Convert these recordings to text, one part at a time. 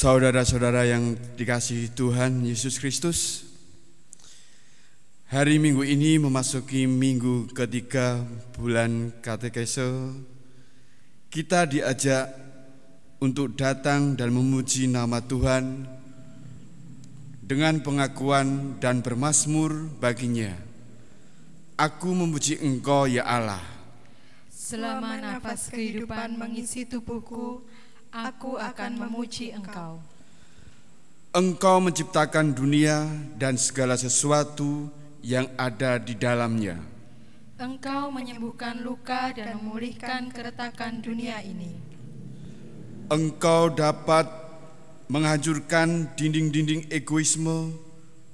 Saudara-saudara yang dikasihi Tuhan Yesus Kristus, hari Minggu ini memasuki minggu ketiga bulan katekese. Kita diajak untuk datang dan memuji nama Tuhan dengan pengakuan dan bermazmur baginya. Aku memuji Engkau ya Allah. Selama nafas kehidupan mengisi tubuhku, aku akan memuji Engkau. Engkau menciptakan dunia dan segala sesuatu yang ada di dalamnya. Engkau menyembuhkan luka dan memulihkan keretakan dunia ini. Engkau dapat menghancurkan dinding-dinding egoisme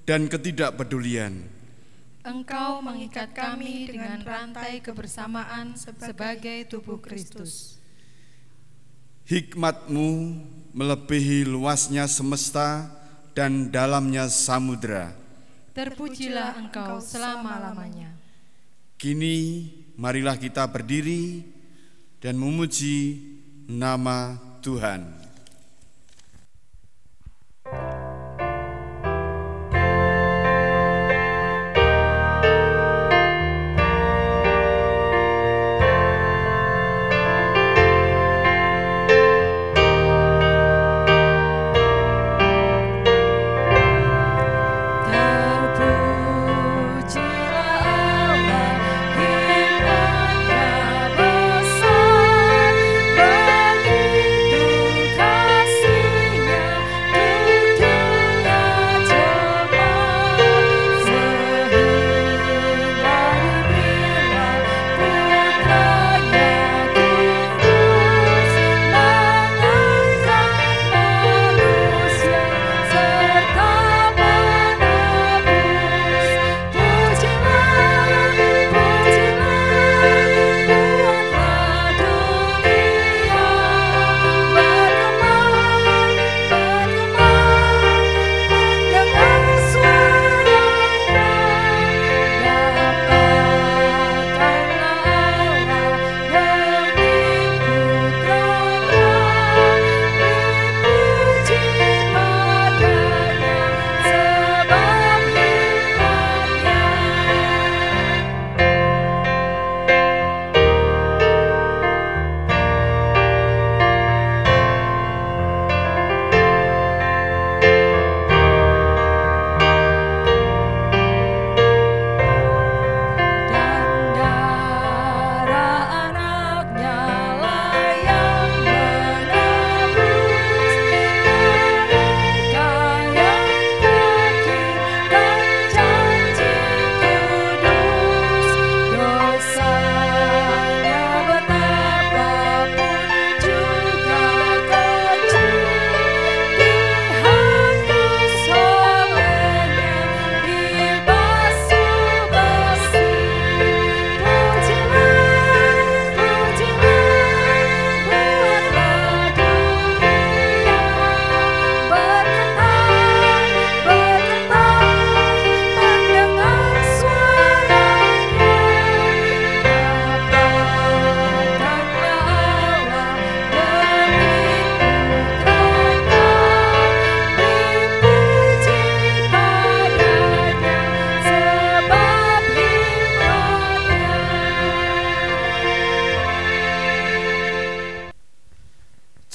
dan ketidakpedulian. Engkau mengikat kami dengan rantai kebersamaan sebagai tubuh Kristus. Hikmat-Mu melebihi luasnya semesta dan dalamnya samudera. Terpujilah Engkau selama-lamanya. Kini marilah kita berdiri dan memuji nama Tuhan.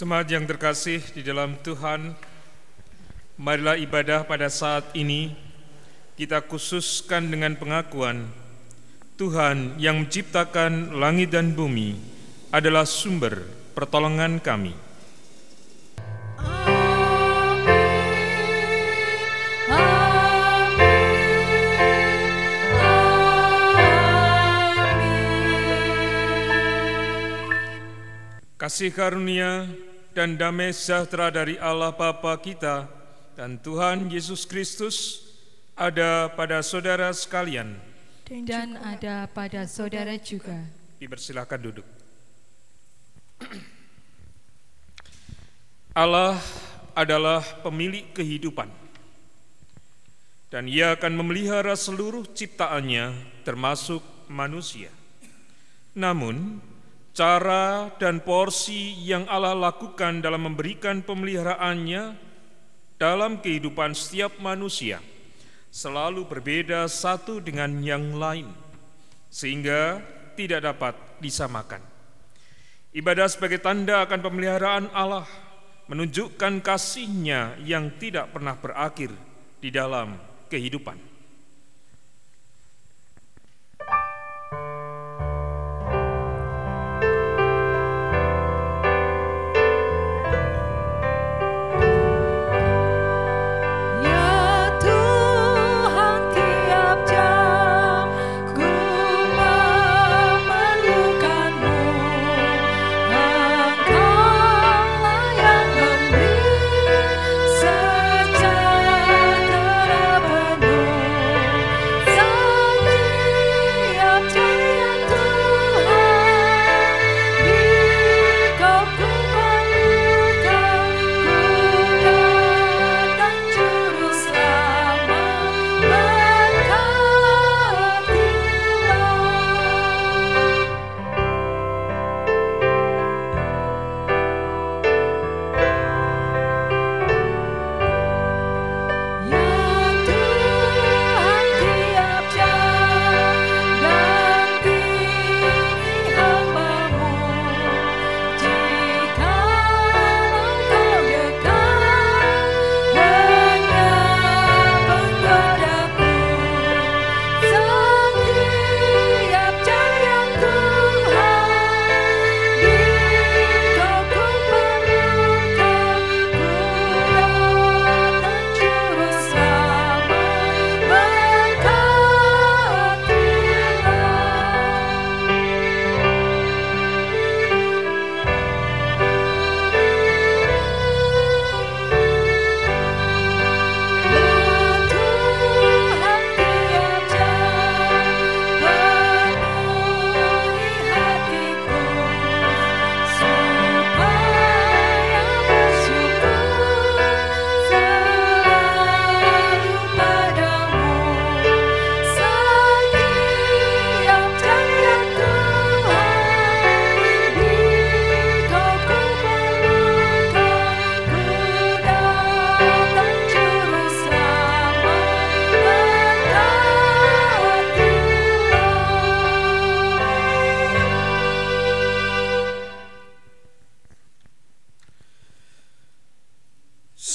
Jemaat yang terkasih di dalam Tuhan, marilah ibadah pada saat ini kita khususkan dengan pengakuan Tuhan yang menciptakan langit dan bumi adalah sumber pertolongan kami. Kasih karunia dan damai sejahtera dari Allah Bapa kita dan Tuhan Yesus Kristus ada pada saudara sekalian Dan ada pada saudara juga. Dipersilakan duduk. Allah adalah pemilik kehidupan dan Ia akan memelihara seluruh ciptaannya termasuk manusia. Namun cara dan porsi yang Allah lakukan dalam memberikan pemeliharaannya dalam kehidupan setiap manusia selalu berbeda satu dengan yang lain, sehingga tidak dapat disamakan. Ibadah sebagai tanda akan pemeliharaan Allah menunjukkan kasih-Nya yang tidak pernah berakhir di dalam kehidupan.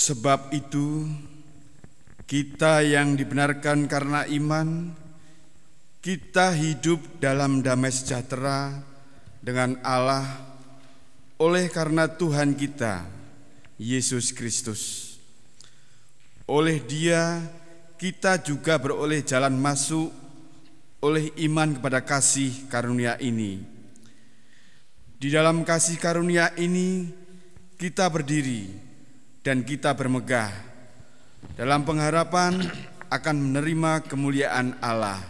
Sebab itu, kita yang dibenarkan karena iman, kita hidup dalam damai sejahtera dengan Allah oleh karena Tuhan kita, Yesus Kristus. Oleh Dia, kita juga beroleh jalan masuk oleh iman kepada kasih karunia ini. Di dalam kasih karunia ini, kita berdiri dan kita bermegah dalam pengharapan akan menerima kemuliaan Allah.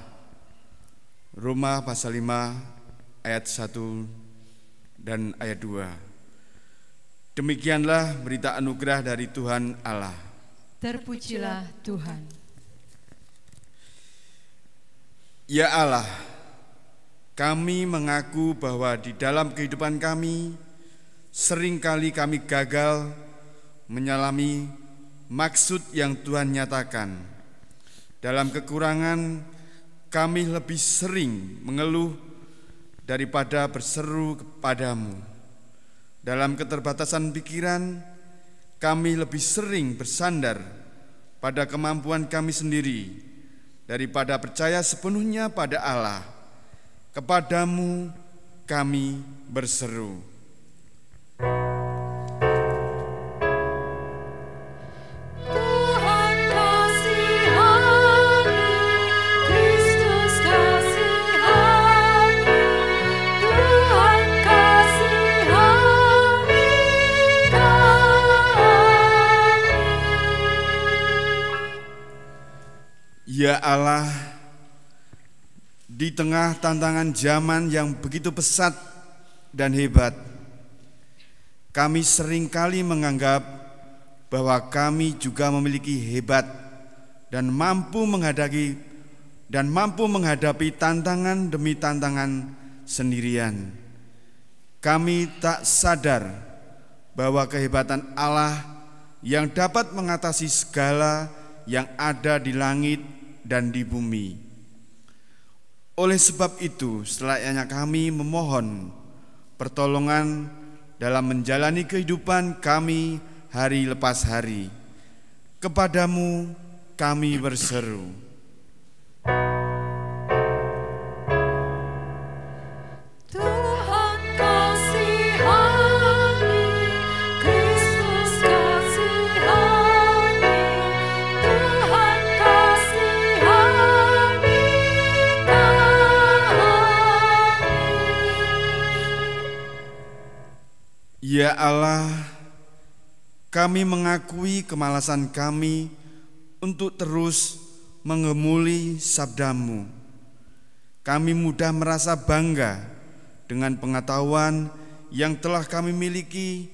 Roma pasal 5 ayat 1 dan ayat 2. Demikianlah berita anugerah dari Tuhan Allah. Terpujilah Tuhan. Ya Allah, kami mengaku bahwa di dalam kehidupan kami seringkali kami gagal menyalami maksud yang Tuhan nyatakan. Dalam kekurangan, kami lebih sering mengeluh daripada berseru kepadamu. Dalam keterbatasan pikiran, kami lebih sering bersandar pada kemampuan kami sendiri daripada percaya sepenuhnya pada Allah. Kepadamu kami berseru. Ya Allah, di tengah tantangan zaman yang begitu pesat dan hebat, kami seringkali menganggap bahwa kami juga memiliki hebat dan mampu menghadapi tantangan demi tantangan sendirian. kami tak sadar bahwa kehebatan Allah yang dapat mengatasi segala yang ada di langit dan di bumi. Oleh sebab itu, selayaknya kami memohon pertolongan dalam menjalani kehidupan kami hari lepas hari. Kepadamu kami berseru. Tuhan kasihani, Kristus kasihani, Tuhan kasihani kami. Ya Allah, kami mengakui kemalasan kami untuk terus mengemuli sabda-Mu. Kami mudah merasa bangga dengan pengetahuan yang telah kami miliki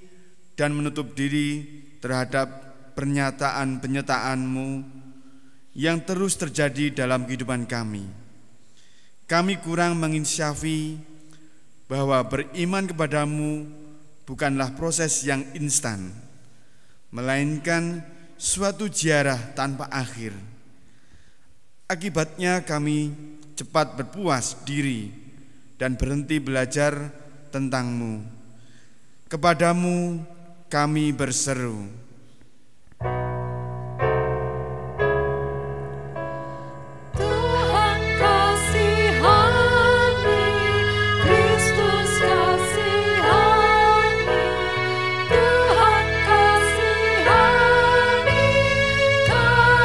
dan menutup diri terhadap pernyataan-penyertaan-Mu yang terus terjadi dalam kehidupan kami. Kami kurang menginsyafi bahwa beriman kepadamu bukanlah proses yang instan, melainkan suatu ziarah tanpa akhir. Akibatnya kami cepat berpuas diri dan berhenti belajar tentang-Mu. Kepadamu kami berseru. Tuhan kasihani, Kristus kasihani, Tuhan kasihani kami.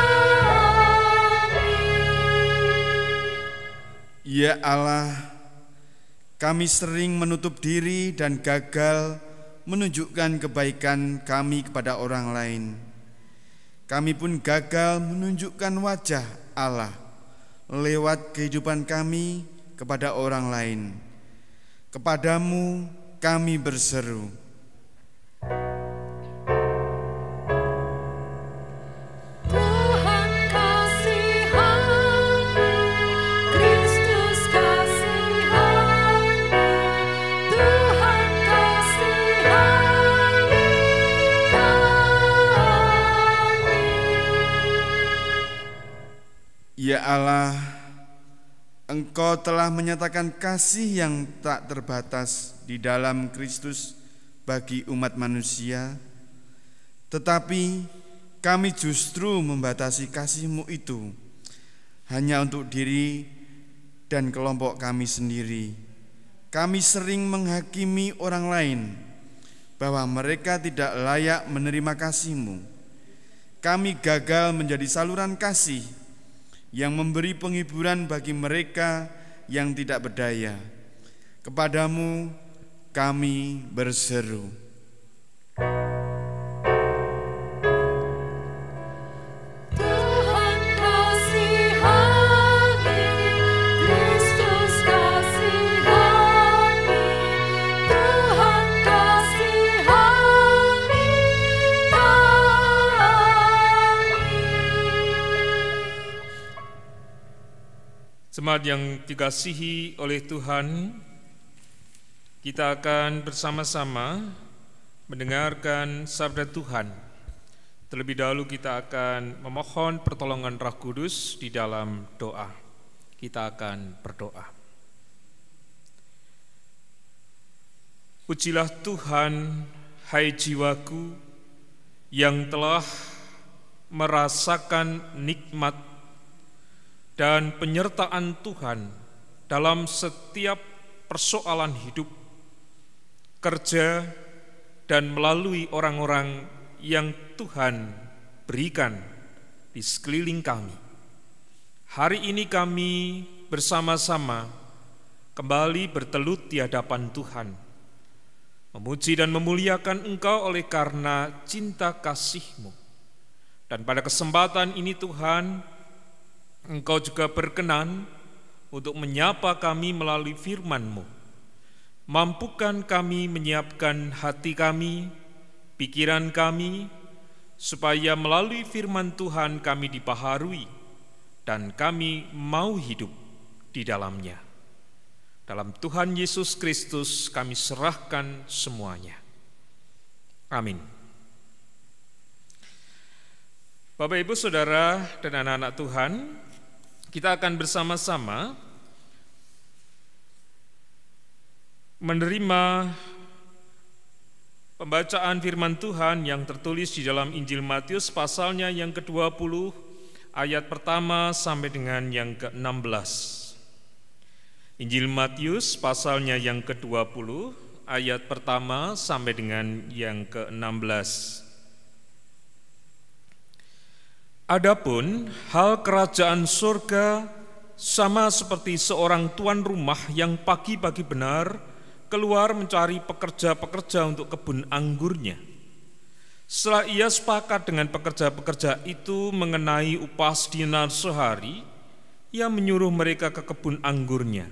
Ya Allah, kami sering menutup diri dan gagal menunjukkan kebaikan kami kepada orang lain. Kami pun gagal menunjukkan wajah Allah lewat kehidupan kami kepada orang lain. Kepadamu kami berseru. Tuhan kasihani, Kristus kasihani, Tuhan kasihani kami. Ya Allah, Engkau telah menyatakan kasih yang tak terbatas di dalam Kristus bagi umat manusia, tetapi kami justru membatasi kasih-Mu itu hanya untuk diri dan kelompok kami sendiri. Kami sering menghakimi orang lain bahwa mereka tidak layak menerima kasih-Mu. Kami gagal menjadi saluran kasih yang memberi penghiburan bagi mereka yang tidak berdaya. Kepadamu kami berseru. Tuhan kasihani, Kristus kasihani, Tuhan kasihani kami. Jemaat yang dikasihi oleh Tuhan, kita akan bersama-sama mendengarkan sabda Tuhan. Terlebih dahulu kita akan memohon pertolongan Roh Kudus di dalam doa. Kita akan berdoa. Pujilah Tuhan, hai jiwaku, yang telah merasakan nikmat dan penyertaan Tuhan dalam setiap persoalan hidup, kerja, dan melalui orang-orang yang Tuhan berikan di sekeliling kami. Hari ini kami bersama-sama kembali bertelut di hadapan Tuhan, memuji dan memuliakan Engkau oleh karena cinta kasih-Mu. Dan pada kesempatan ini Tuhan, Engkau juga berkenan untuk menyapa kami melalui firman-Mu. Mampukan kami menyiapkan hati kami, pikiran kami, supaya melalui firman Tuhan kami dibaharui dan kami mau hidup di dalamnya. Dalam Tuhan Yesus Kristus kami serahkan semuanya. Amin. Bapak, Ibu, Saudara, dan anak-anak Tuhan, kita akan bersama-sama menerima pembacaan firman Tuhan yang tertulis di dalam Injil Matius pasalnya yang ke-20, ayat pertama sampai dengan yang ke-16. Injil Matius pasalnya yang ke-20, ayat pertama sampai dengan yang ke-16. Adapun hal kerajaan surga sama seperti seorang tuan rumah yang pagi-pagi benar keluar mencari pekerja-pekerja untuk kebun anggurnya. Setelah ia sepakat dengan pekerja-pekerja itu mengenai upah dinar sehari, ia menyuruh mereka ke kebun anggurnya.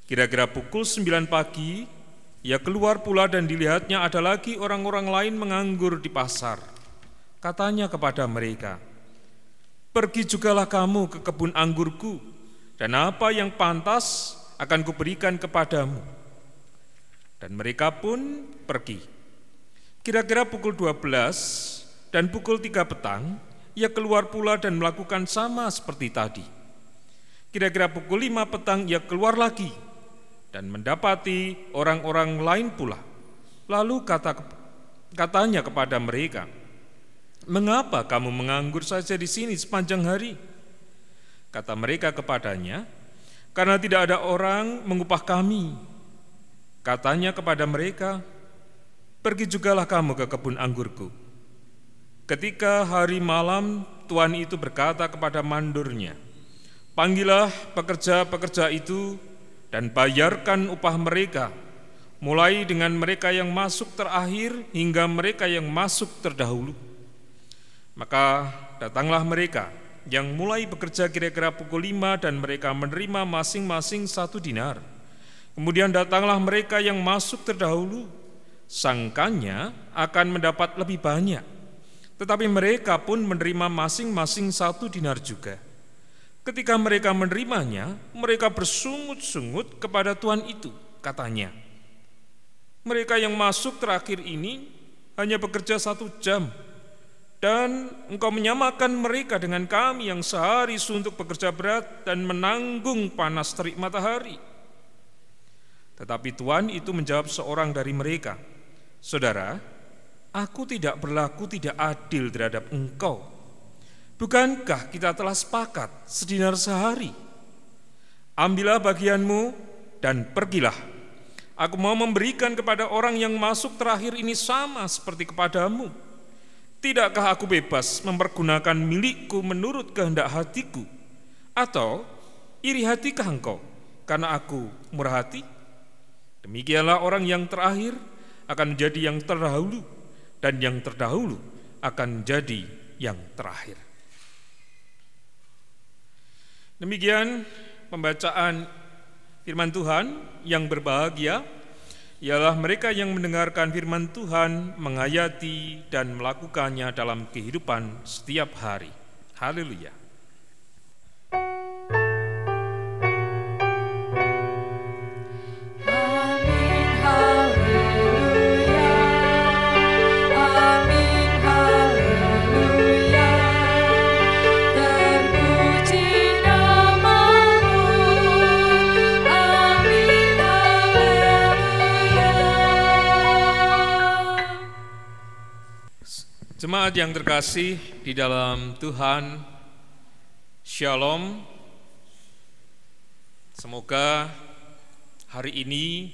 Kira-kira pukul 9 pagi, ia keluar pula dan dilihatnya ada lagi orang-orang lain menganggur di pasar. Katanya kepada mereka, "Pergi jugalah kamu ke kebun anggurku, dan apa yang pantas akan kuberikan kepadamu." Dan mereka pun pergi. Kira-kira pukul 12 dan pukul 3 petang, ia keluar pula dan melakukan sama seperti tadi. Kira-kira pukul 5 petang ia keluar lagi dan mendapati orang-orang lain pula. Lalu katanya kepada mereka, "Mengapa kamu menganggur saja di sini sepanjang hari?" Kata mereka kepadanya, "Karena tidak ada orang mengupah kami." Katanya kepada mereka, "Pergi jugalah kamu ke kebun anggurku." Ketika hari malam, tuan itu berkata kepada mandornya, "Panggillah pekerja-pekerja itu dan bayarkan upah mereka, mulai dengan mereka yang masuk terakhir hingga mereka yang masuk terdahulu." Maka datanglah mereka yang mulai bekerja kira-kira pukul 5 dan mereka menerima masing-masing 1 dinar. Kemudian datanglah mereka yang masuk terdahulu, sangkanya akan mendapat lebih banyak. Tetapi mereka pun menerima masing-masing 1 dinar juga. Ketika mereka menerimanya, mereka bersungut-sungut kepada tuan itu, katanya, "Mereka yang masuk terakhir ini hanya bekerja 1 jam, dan engkau menyamakan mereka dengan kami yang sehari suntuk bekerja berat dan menanggung panas terik matahari." Tetapi tuan itu menjawab seorang dari mereka, "Saudara, aku tidak berlaku tidak adil terhadap engkau. Bukankah kita telah sepakat sedinar sehari? Ambillah bagianmu dan pergilah. Aku mau memberikan kepada orang yang masuk terakhir ini sama seperti kepadamu. Tidakkah aku bebas mempergunakan milikku menurut kehendak hatiku? Atau iri hatikah engkau karena aku murah hati? Demikianlah orang yang terakhir akan menjadi yang terdahulu, dan yang terdahulu akan menjadi yang terakhir." Demikian pembacaan firman Tuhan. Yang berbahagia ialah mereka yang mendengarkan firman Tuhan, menghayati dan melakukannya dalam kehidupan setiap hari. Haleluya. Jemaat yang terkasih di dalam Tuhan, Shalom. Semoga hari ini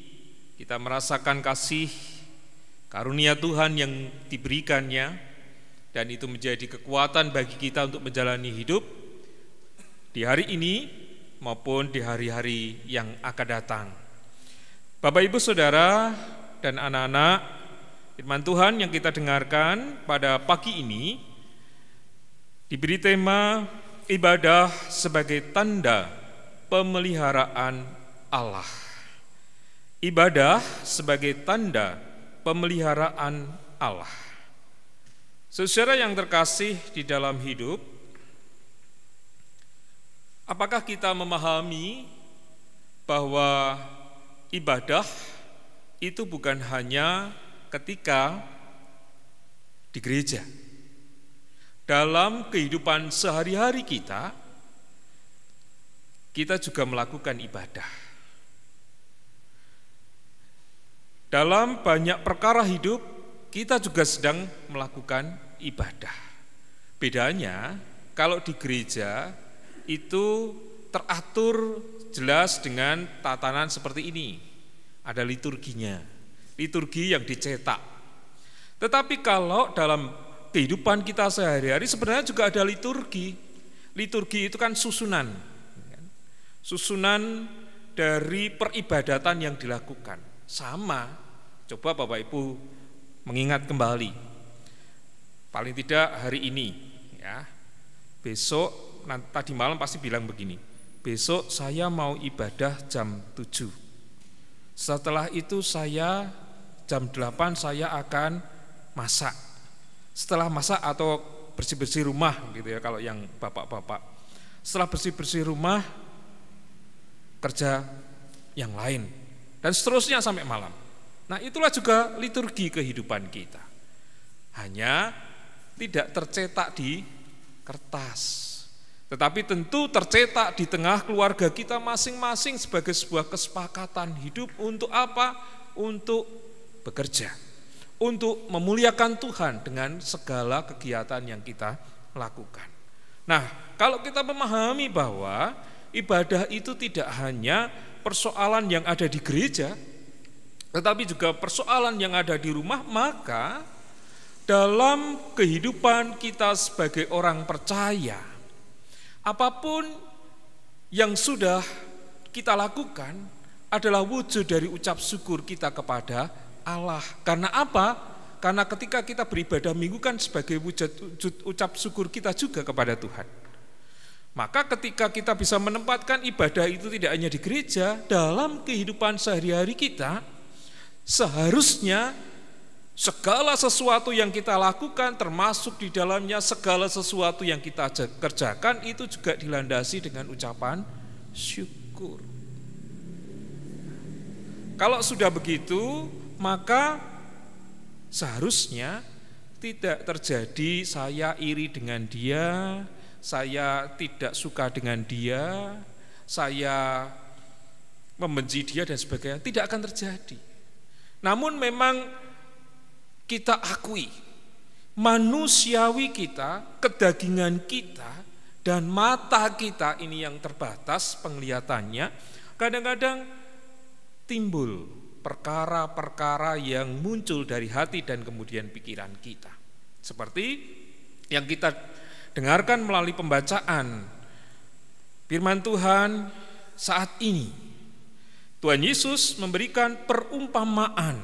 kita merasakan kasih karunia Tuhan yang diberikannya, dan itu menjadi kekuatan bagi kita untuk menjalani hidup di hari ini maupun di hari-hari yang akan datang. Bapak, Ibu, Saudara, dan anak-anak, firman Tuhan yang kita dengarkan pada pagi ini diberi tema ibadah sebagai tanda pemeliharaan Allah. Ibadah sebagai tanda pemeliharaan Allah. Saudara yang terkasih di dalam hidup, apakah kita memahami bahwa ibadah itu bukan hanya ketika di gereja. Dalam kehidupan sehari-hari kita juga melakukan ibadah. Dalam banyak perkara hidup, kita juga sedang melakukan ibadah. Bedanya, kalau di gereja itu teratur jelas dengan tatanan seperti ini. Ada liturginya, liturgi yang dicetak. Tetapi kalau dalam kehidupan kita sehari-hari sebenarnya juga ada liturgi. Liturgi itu kan susunan dari peribadatan yang dilakukan. Sama, coba Bapak Ibu mengingat kembali. Paling tidak hari ini, ya. Besok, tadi malam pasti bilang begini, besok saya mau ibadah jam 7. Setelah itu saya jam 8 saya akan masak. Setelah masak atau bersih-bersih rumah gitu ya kalau yang bapak-bapak. Setelah bersih-bersih rumah kerja yang lain dan seterusnya sampai malam. Nah, itulah juga liturgi kehidupan kita. Hanya tidak tercetak di kertas. Tetapi tentu tercetak di tengah keluarga kita masing-masing sebagai sebuah kesepakatan hidup untuk apa? Untuk bekerja, untuk memuliakan Tuhan dengan segala kegiatan yang kita lakukan. Nah, kalau kita memahami bahwa ibadah itu tidak hanya persoalan yang ada di gereja, tetapi juga persoalan yang ada di rumah, maka dalam kehidupan kita sebagai orang percaya, apapun yang sudah kita lakukan adalah wujud dari ucap syukur kita kepada Allah. Karena apa? Karena ketika kita beribadah minggu kan sebagai wujud ucap syukur kita juga kepada Tuhan. Maka ketika kita bisa menempatkan ibadah itu tidak hanya di gereja, dalam kehidupan sehari-hari kita, seharusnya segala sesuatu yang kita lakukan, termasuk di dalamnya segala sesuatu yang kita kerjakan, itu juga dilandasi dengan ucapan syukur. Kalau sudah begitu, maka seharusnya tidak terjadi saya iri dengan dia, saya tidak suka dengan dia, saya membenci dia dan sebagainya. Tidak akan terjadi. Namun memang kita akui, manusiawi kita, kedagingan kita, dan mata kita ini yang terbatas penglihatannya, kadang-kadang timbul perkara-perkara yang muncul dari hati dan kemudian pikiran kita. Seperti yang kita dengarkan melalui pembacaan firman Tuhan saat ini. Tuhan Yesus memberikan perumpamaan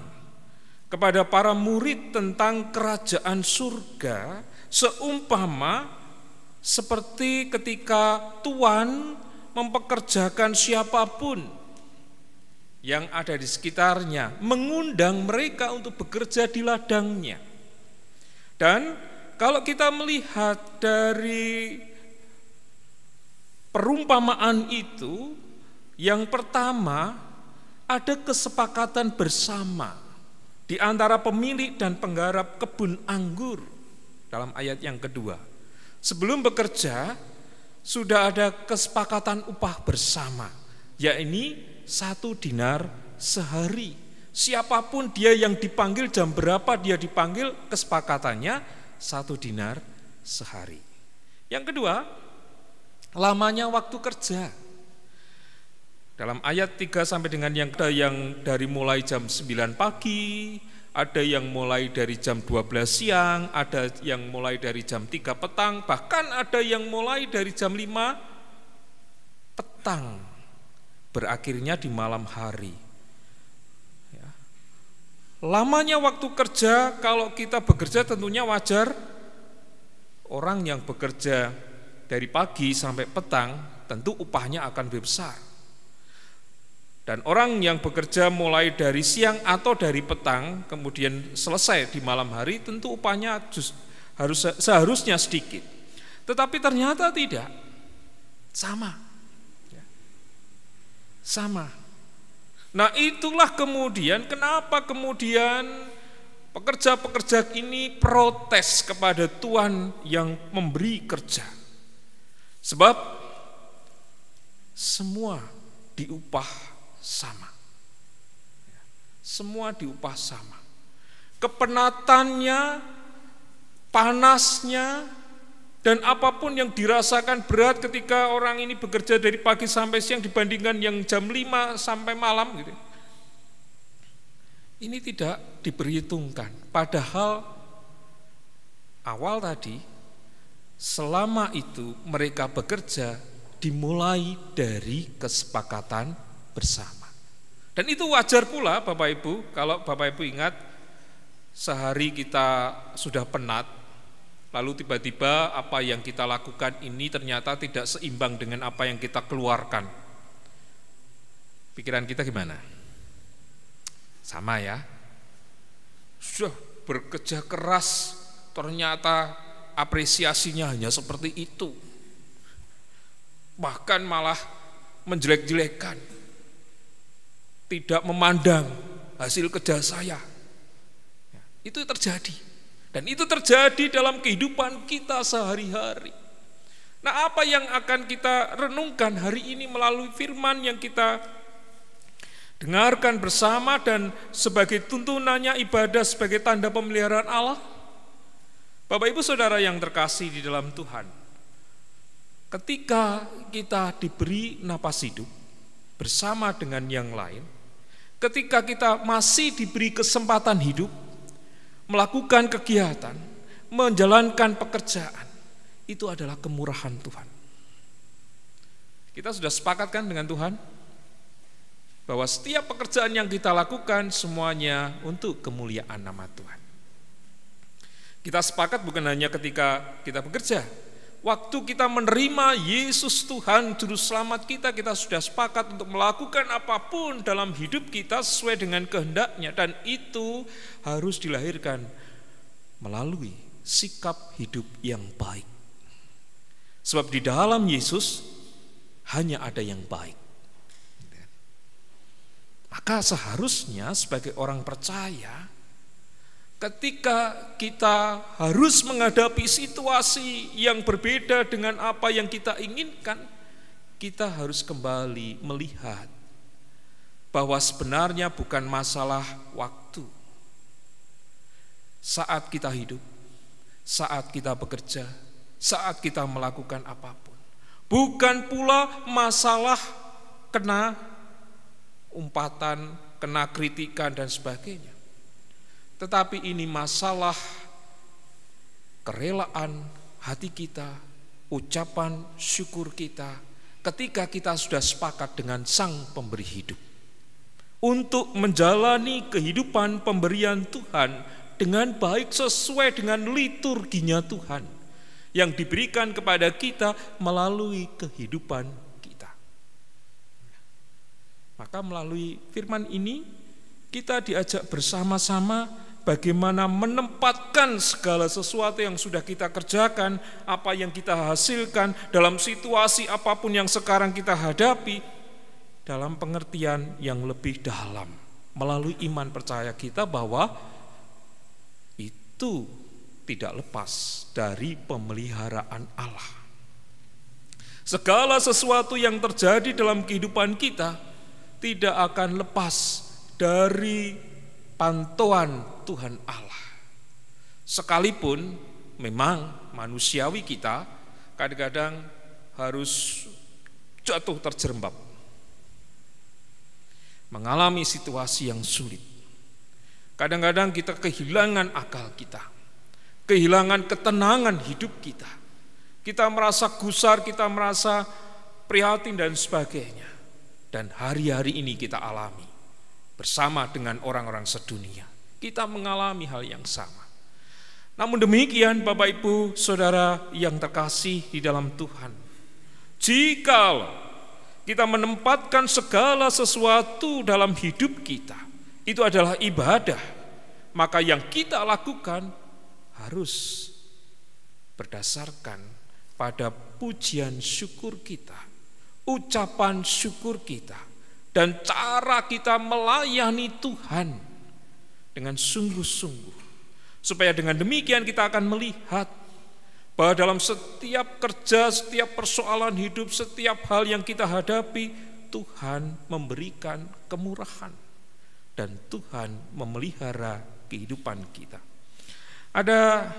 kepada para murid tentang kerajaan surga, seumpama seperti ketika Tuhan mempekerjakan siapapun yang ada di sekitarnya, mengundang mereka untuk bekerja di ladangnya. Dan kalau kita melihat dari perumpamaan itu, yang pertama ada kesepakatan bersama di antara pemilik dan penggarap kebun anggur dalam ayat yang kedua. Sebelum bekerja sudah ada kesepakatan upah bersama, yakni 1 dinar sehari. Siapapun dia yang dipanggil, jam berapa dia dipanggil, kesepakatannya 1 dinar sehari. Yang kedua, lamanya waktu kerja. Dalam ayat 3 sampai dengan yang dari mulai jam 9 pagi, ada yang mulai dari jam 12 siang, ada yang mulai dari jam 3 petang, bahkan ada yang mulai dari jam 5 petang, berakhirnya di malam hari. Ya. Lamanya waktu kerja, kalau kita bekerja tentunya wajar. Orang yang bekerja dari pagi sampai petang tentu upahnya akan lebih besar. Dan orang yang bekerja mulai dari siang atau dari petang kemudian selesai di malam hari tentu upahnya seharusnya sedikit. Tetapi ternyata tidak, sama. sama. Nah, itulah kemudian kenapa kemudian pekerja-pekerja ini protes kepada Tuhan yang memberi kerja. Sebab semua diupah sama. Semua diupah sama. Kepenatannya, panasnya, dan apapun yang dirasakan berat ketika orang ini bekerja dari pagi sampai siang dibandingkan yang jam 5 sampai malam gitu. Ini tidak diperhitungkan. Padahal awal tadi, selama itu mereka bekerja dimulai dari kesepakatan bersama. Dan itu wajar pula Bapak Ibu, kalau Bapak Ibu ingat sehari kita sudah penat, lalu tiba-tiba apa yang kita lakukan ini ternyata tidak seimbang dengan apa yang kita keluarkan. Pikiran kita gimana? Sama ya. Sudah bekerja keras, ternyata apresiasinya hanya seperti itu. Bahkan malah menjelek-jelekan. Tidak memandang hasil kerja saya. Itu terjadi. Dan itu terjadi dalam kehidupan kita sehari-hari. Nah, apa yang akan kita renungkan hari ini melalui firman yang kita dengarkan bersama dan sebagai tuntunannya ibadah sebagai tanda pemeliharaan Allah? Bapak Ibu Saudara yang terkasih di dalam Tuhan, ketika kita diberi napas hidup bersama dengan yang lain, ketika kita masih diberi kesempatan hidup, melakukan kegiatan, menjalankan pekerjaan, itu adalah kemurahan Tuhan. Kita sudah sepakat kan dengan Tuhan? Bahwa setiap pekerjaan yang kita lakukan semuanya untuk kemuliaan nama Tuhan. Kita sepakat bukan hanya ketika kita bekerja, waktu kita menerima Yesus Tuhan Juru Selamat kita sudah sepakat untuk melakukan apapun dalam hidup kita sesuai dengan kehendak-Nya, dan itu harus dilahirkan melalui sikap hidup yang baik. Sebab di dalam Yesus hanya ada yang baik. Maka seharusnya sebagai orang percaya, ketika kita harus menghadapi situasi yang berbeda dengan apa yang kita inginkan, kita harus kembali melihat bahwa sebenarnya bukan masalah waktu. Saat kita hidup, saat kita bekerja, saat kita melakukan apapun, bukan pula masalah kena umpatan, kena kritikan dan sebagainya. Tetapi ini masalah kerelaan hati kita, ucapan syukur kita ketika kita sudah sepakat dengan Sang Pemberi hidup untuk menjalani kehidupan pemberian Tuhan dengan baik sesuai dengan liturginya Tuhan yang diberikan kepada kita melalui kehidupan kita. Maka melalui firman ini kita diajak bersama-sama bagaimana menempatkan segala sesuatu yang sudah kita kerjakan, apa yang kita hasilkan dalam situasi apapun yang sekarang kita hadapi, dalam pengertian yang lebih dalam, melalui iman percaya kita bahwa itu tidak lepas dari pemeliharaan Allah. Segala sesuatu yang terjadi dalam kehidupan kita tidak akan lepas dari pantauan Tuhan Allah. Sekalipun memang manusiawi kita kadang-kadang harus jatuh terjerembab, mengalami situasi yang sulit. Kadang-kadang kita kehilangan akal kita, kehilangan ketenangan hidup kita. Kita merasa gusar, kita merasa prihatin dan sebagainya. Dan hari-hari ini kita alami bersama dengan orang-orang sedunia. Kita mengalami hal yang sama. Namun demikian Bapak Ibu Saudara yang terkasih di dalam Tuhan, jika kita menempatkan segala sesuatu dalam hidup kita, itu adalah ibadah, maka yang kita lakukan harus berdasarkan pada pujian syukur kita, ucapan syukur kita dan cara kita melayani Tuhan dengan sungguh-sungguh. Supaya dengan demikian kita akan melihat bahwa dalam setiap kerja, setiap persoalan hidup, setiap hal yang kita hadapi, Tuhan memberikan kemurahan dan Tuhan memelihara kehidupan kita. Ada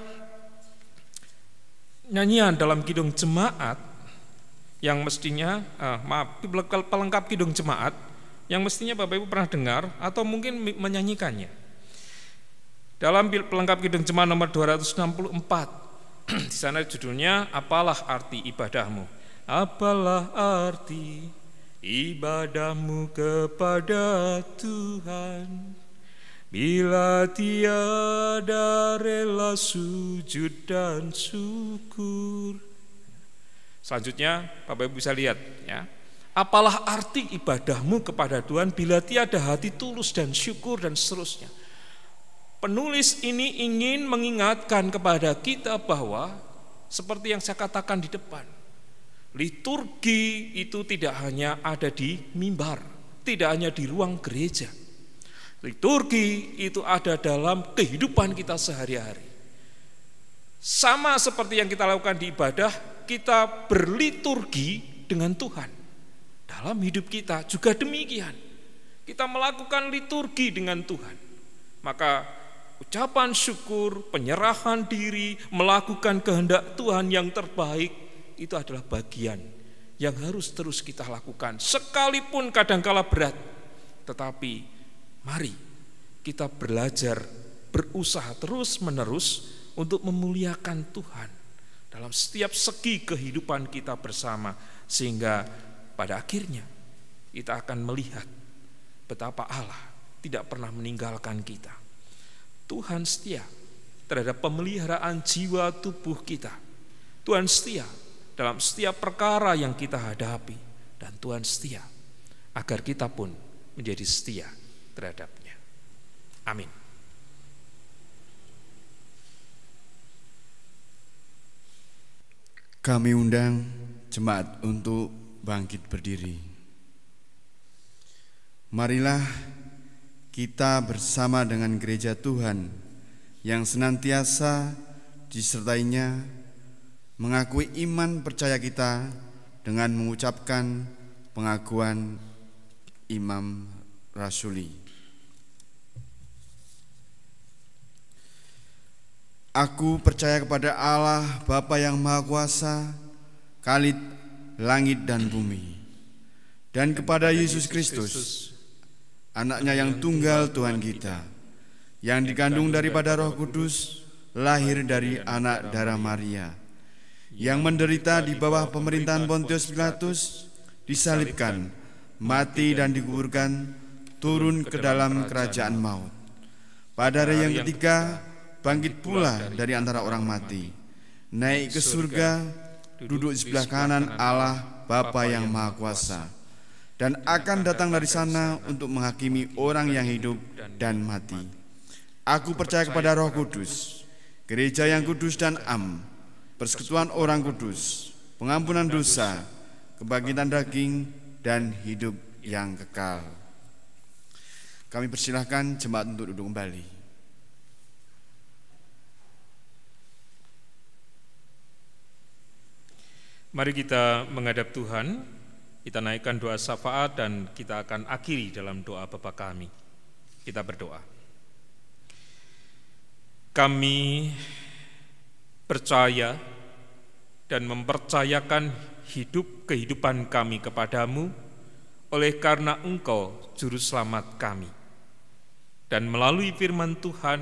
nyanyian dalam kidung jemaat yang mestinya, pelengkap kidung jemaat yang mestinya Bapak Ibu pernah dengar atau mungkin menyanyikannya. Dalam pelengkap kidung jemaat nomor 264, di sana judulnya Apalah Arti Ibadahmu. Apalah arti ibadahmu kepada Tuhan, bila tiada rela sujud dan syukur. Selanjutnya Bapak Ibu bisa lihat ya. Apalah arti ibadahmu kepada Tuhan bila tiada hati tulus dan syukur, dan seterusnya. Penulis ini ingin mengingatkan kepada kita bahwa seperti yang saya katakan di depan, liturgi itu tidak hanya ada di mimbar, tidak hanya di ruang gereja. Liturgi itu ada dalam kehidupan kita sehari-hari. Sama seperti yang kita lakukan di ibadah, kita berliturgi dengan Tuhan. Dalam hidup kita juga demikian. Kita melakukan liturgi dengan Tuhan. Maka ucapan syukur, penyerahan diri, melakukan kehendak Tuhan yang terbaik, itu adalah bagian yang harus terus kita lakukan. Sekalipun kadangkala berat, tetapi mari kita belajar, berusaha terus-menerus untuk memuliakan Tuhan dalam setiap segi kehidupan kita bersama, sehingga pada akhirnya kita akan melihat betapa Allah tidak pernah meninggalkan kita. Tuhan setia terhadap pemeliharaan jiwa tubuh kita. Tuhan setia dalam setiap perkara yang kita hadapi, dan Tuhan setia agar kita pun menjadi setia terhadapnya. Amin. Kami undang jemaat untuk bangkit berdiri. Marilah kita bersama dengan gereja Tuhan yang senantiasa disertainya mengakui iman percaya kita dengan mengucapkan pengakuan Imam Rasuli. Aku percaya kepada Allah Bapa yang Maha Kuasa, Khalid langit dan bumi, dan kepada Yesus Kristus, Anaknya yang tunggal Tuhan kita, yang dikandung daripada Roh Kudus, lahir dari anak darah Maria, yang menderita di bawah pemerintahan Pontius Pilatus, disalibkan, mati dan dikuburkan, turun ke dalam kerajaan maut. Pada hari yang ketiga, bangkit pula dari antara orang mati, naik ke surga, duduk di sebelah kanan Allah Bapa yang Maha Kuasa, dan akan datang dari sana untuk menghakimi orang yang hidup dan mati. Aku percaya kepada Roh Kudus, gereja yang kudus dan am, persekutuan orang kudus, pengampunan dosa, kebangkitan daging, dan hidup yang kekal. Kami persilahkan jemaat untuk duduk kembali. Mari kita menghadap Tuhan, kita naikkan doa syafaat dan kita akan akhiri dalam doa Bapa kami. Kita berdoa. Kami percaya dan mempercayakan kehidupan kami kepadamu oleh karena Engkau Juru Selamat kami. Dan melalui firman Tuhan,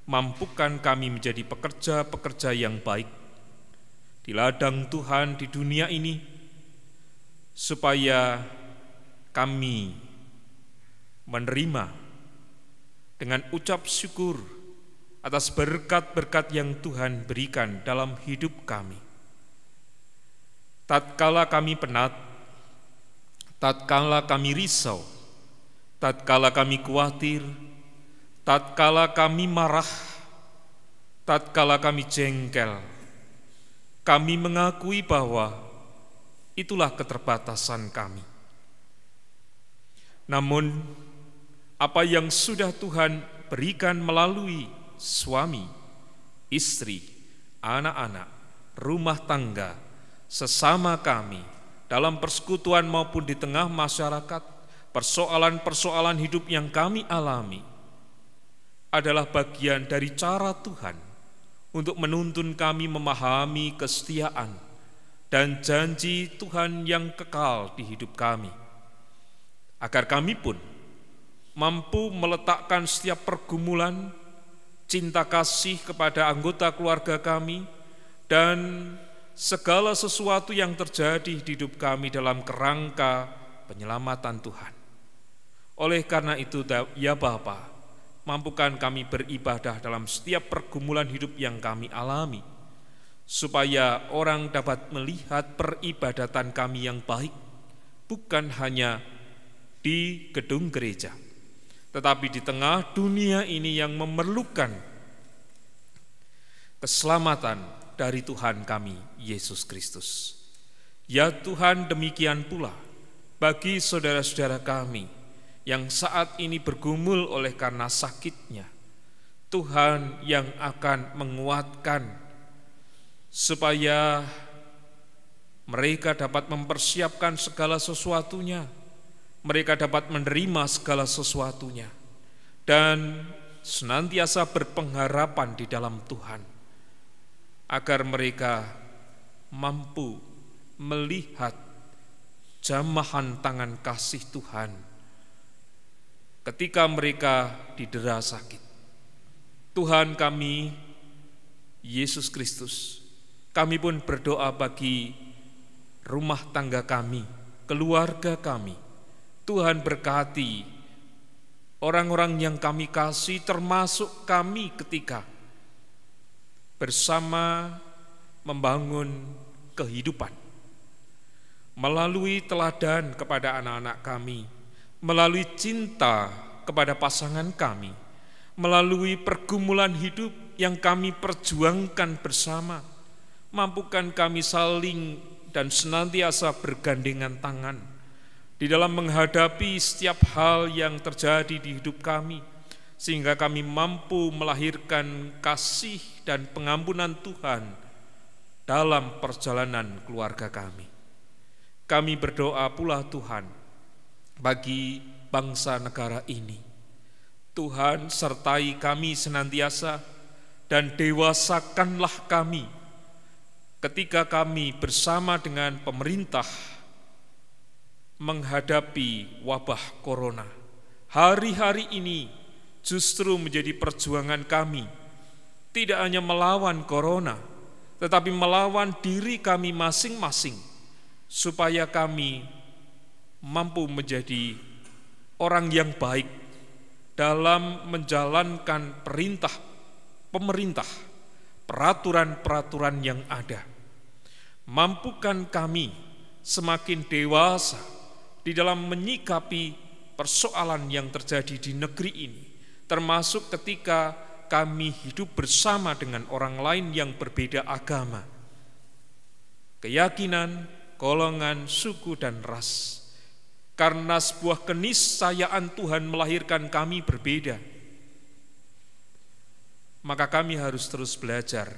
mampukan kami menjadi pekerja-pekerja yang baik di ladang Tuhan di dunia ini, supaya kami menerima dengan ucap syukur atas berkat-berkat yang Tuhan berikan dalam hidup kami. Tatkala kami penat, tatkala kami risau, tatkala kami khawatir, tatkala kami marah, tatkala kami jengkel, kami mengakui bahwa itulah keterbatasan kami. Namun, apa yang sudah Tuhan berikan melalui suami, istri, anak-anak, rumah tangga, sesama kami, dalam persekutuan maupun di tengah masyarakat, persoalan-persoalan hidup yang kami alami adalah bagian dari cara Tuhan untuk menuntun kami memahami kesetiaan dan janji Tuhan yang kekal di hidup kami, agar kami pun mampu meletakkan setiap pergumulan, cinta kasih kepada anggota keluarga kami, dan segala sesuatu yang terjadi di hidup kami dalam kerangka penyelamatan Tuhan. Oleh karena itu, ya Bapa, mampukan kami beribadah dalam setiap pergumulan hidup yang kami alami, supaya orang dapat melihat peribadatan kami yang baik, bukan hanya di gedung gereja, tetapi di tengah dunia ini yang memerlukan keselamatan dari Tuhan kami, Yesus Kristus. Ya Tuhan, demikian pula bagi saudara-saudara kami yang saat ini bergumul oleh karena sakitnya, Tuhan yang akan menguatkan supaya mereka dapat mempersiapkan segala sesuatunya, mereka dapat menerima segala sesuatunya, dan senantiasa berpengharapan di dalam Tuhan, agar mereka mampu melihat jamahan tangan kasih Tuhan ketika mereka didera sakit. Tuhan kami, Yesus Kristus, kami pun berdoa bagi rumah tangga kami, keluarga kami. Tuhan berkati orang-orang yang kami kasih, termasuk kami ketika bersama membangun kehidupan, melalui teladan kepada anak-anak kami, melalui cinta kepada pasangan kami, melalui pergumulan hidup yang kami perjuangkan bersama. Mampukan kami saling dan senantiasa bergandengan tangan di dalam menghadapi setiap hal yang terjadi di hidup kami, sehingga kami mampu melahirkan kasih dan pengampunan Tuhan dalam perjalanan keluarga kami. Kami berdoa pula Tuhan bagi bangsa negara ini. Tuhan sertai kami senantiasa dan dewasakanlah kami ketika kami bersama dengan pemerintah menghadapi wabah corona. Hari-hari ini justru menjadi perjuangan kami, tidak hanya melawan corona, tetapi melawan diri kami masing-masing, supaya kami mampu menjadi orang yang baik dalam menjalankan perintah pemerintah, peraturan-peraturan yang ada. Mampukan kami semakin dewasa di dalam menyikapi persoalan yang terjadi di negeri ini, termasuk ketika kami hidup bersama dengan orang lain yang berbeda agama, keyakinan, golongan, suku, dan ras. Karena sebuah keniscayaan Tuhan melahirkan kami berbeda, maka kami harus terus belajar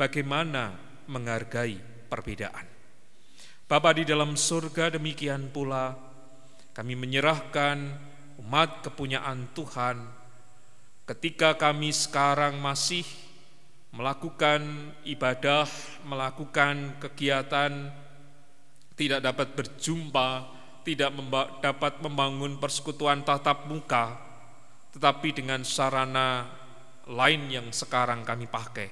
bagaimana menghargai perbedaan. Bapa di dalam surga, demikian pula kami menyerahkan umat kepunyaan Tuhan ketika kami sekarang masih melakukan ibadah, melakukan kegiatan, tidak dapat berjumpa, tidak dapat membangun persekutuan tatap muka, tetapi dengan sarana lain yang sekarang kami pakai.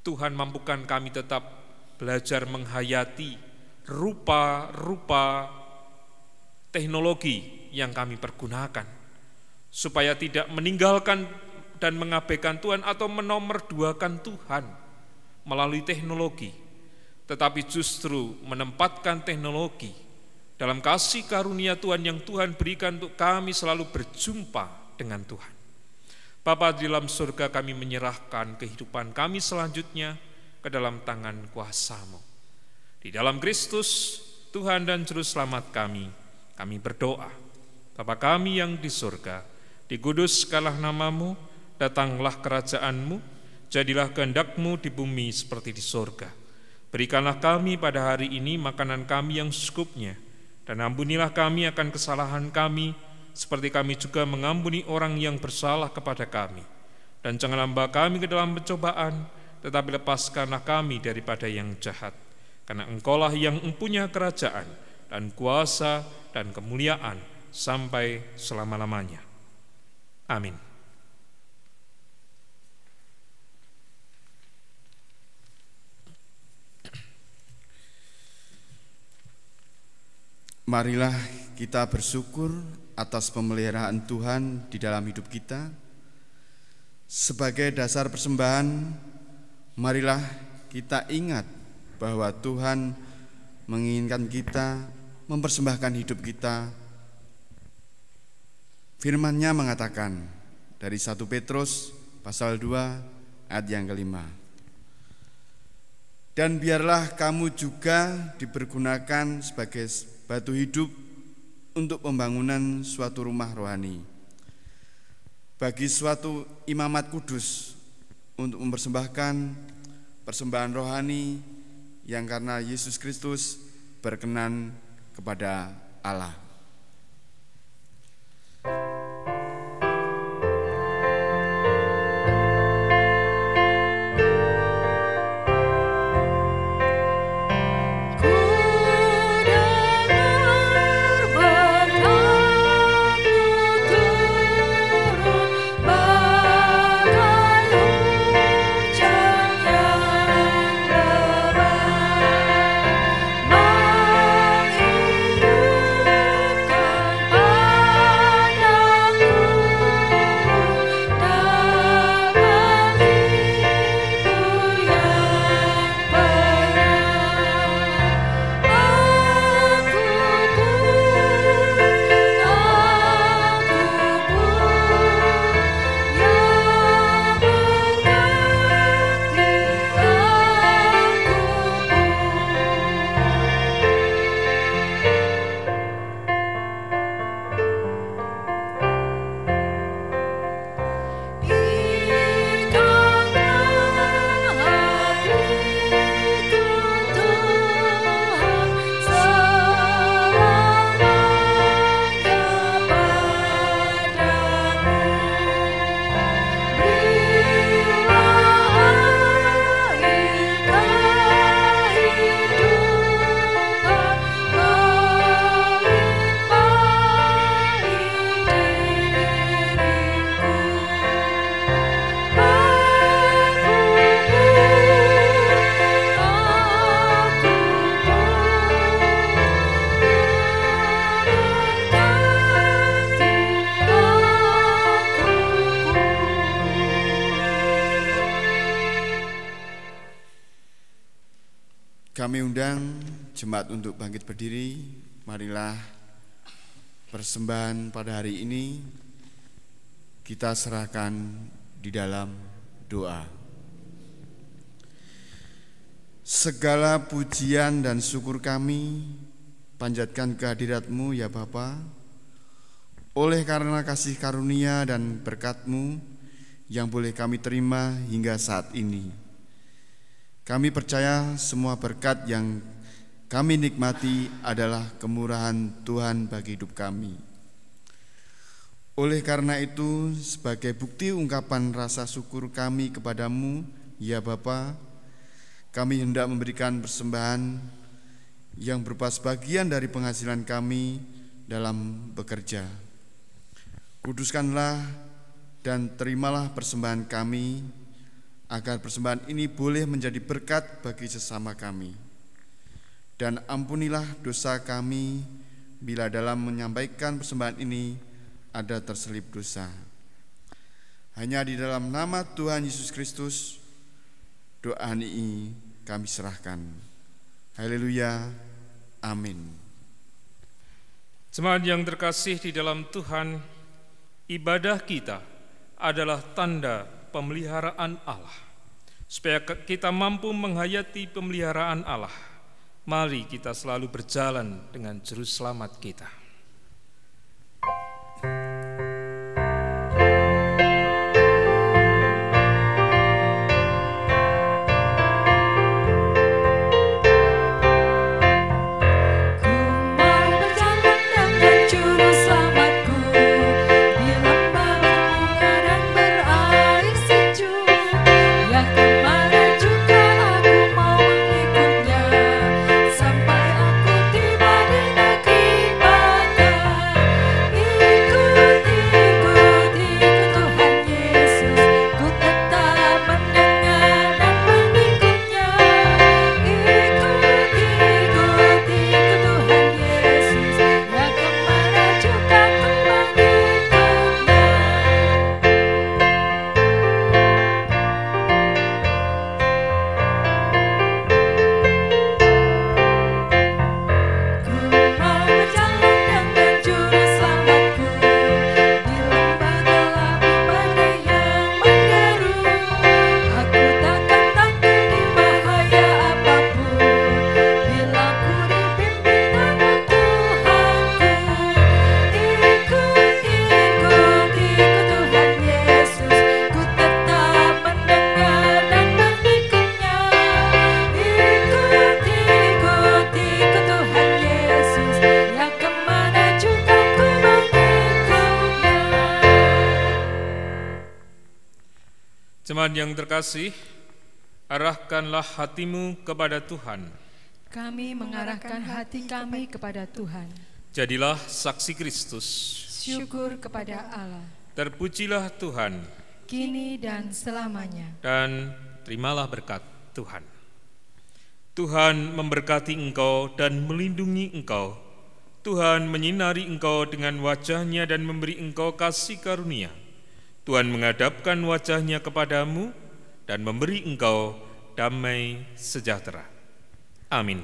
Tuhan, mampukan kami tetap belajar menghayati rupa-rupa teknologi yang kami pergunakan, supaya tidak meninggalkan dan mengabaikan Tuhan atau menomorduakan Tuhan melalui teknologi, tetapi justru menempatkan teknologi dalam kasih karunia Tuhan yang Tuhan berikan untuk kami selalu berjumpa dengan Tuhan. Bapa di dalam surga, kami menyerahkan kehidupan kami selanjutnya ke dalam tangan kuasa-Mu. Di dalam Kristus, Tuhan dan Juru Selamat kami berdoa. Bapa kami yang di surga, dikuduskanlah namamu, datanglah kerajaanmu, jadilah kehendak-Mu di bumi seperti di surga. Berikanlah kami pada hari ini makanan kami yang secukupnya, dan ampunilah kami akan kesalahan kami, seperti kami juga mengampuni orang yang bersalah kepada kami. Dan janganlah membawa kami ke dalam pencobaan, tetapi lepaskanlah kami daripada yang jahat. Karena Engkaulah yang mempunyai kerajaan, dan kuasa, dan kemuliaan, sampai selama-lamanya. Amin. Marilah kita bersyukur atas pemeliharaan Tuhan di dalam hidup kita. Sebagai dasar persembahan, marilah kita ingat bahwa Tuhan menginginkan kita mempersembahkan hidup kita. Firman-Nya mengatakan dari 1 Petrus pasal 2 ayat yang kelima. Dan biarlah kamu juga dipergunakan sebagai batu hidup untuk pembangunan suatu rumah rohani, bagi suatu imamat kudus, untuk mempersembahkan persembahan rohani yang karena Yesus Kristus berkenan kepada Allah. Kami undang jemaat untuk bangkit berdiri. Marilah persembahan pada hari ini kita serahkan di dalam doa. Segala pujian dan syukur kami panjatkan kehadirat-Mu ya Bapa, oleh karena kasih karunia dan berkat-Mu yang boleh kami terima hingga saat ini. Kami percaya semua berkat yang kami nikmati adalah kemurahan Tuhan bagi hidup kami. Oleh karena itu, sebagai bukti ungkapan rasa syukur kami kepadamu, ya Bapa, kami hendak memberikan persembahan yang berupa sebagian dari penghasilan kami dalam bekerja. Kuduskanlah dan terimalah persembahan kami, agar persembahan ini boleh menjadi berkat bagi sesama kami. Dan ampunilah dosa kami bila dalam menyampaikan persembahan ini ada terselip dosa. Hanya di dalam nama Tuhan Yesus Kristus doa ini kami serahkan. Haleluya, amin. Jemaat yang terkasih di dalam Tuhan, ibadah kita adalah tanda pemeliharaan Allah. Supaya kita mampu menghayati pemeliharaan Allah, mari kita selalu berjalan dengan juru selamat kita. Jemaat yang terkasih, arahkanlah hatimu kepada Tuhan. Kami mengarahkan hati kami kepada Tuhan. Jadilah saksi Kristus. Syukur kepada Allah. Terpujilah Tuhan. Kini dan selamanya. Dan terimalah berkat Tuhan. Tuhan memberkati engkau dan melindungi engkau. Tuhan menyinari engkau dengan wajah-Nya dan memberi engkau kasih karunia. Tuhan menghadapkan wajah-Nya kepadamu dan memberi engkau damai sejahtera. Amin.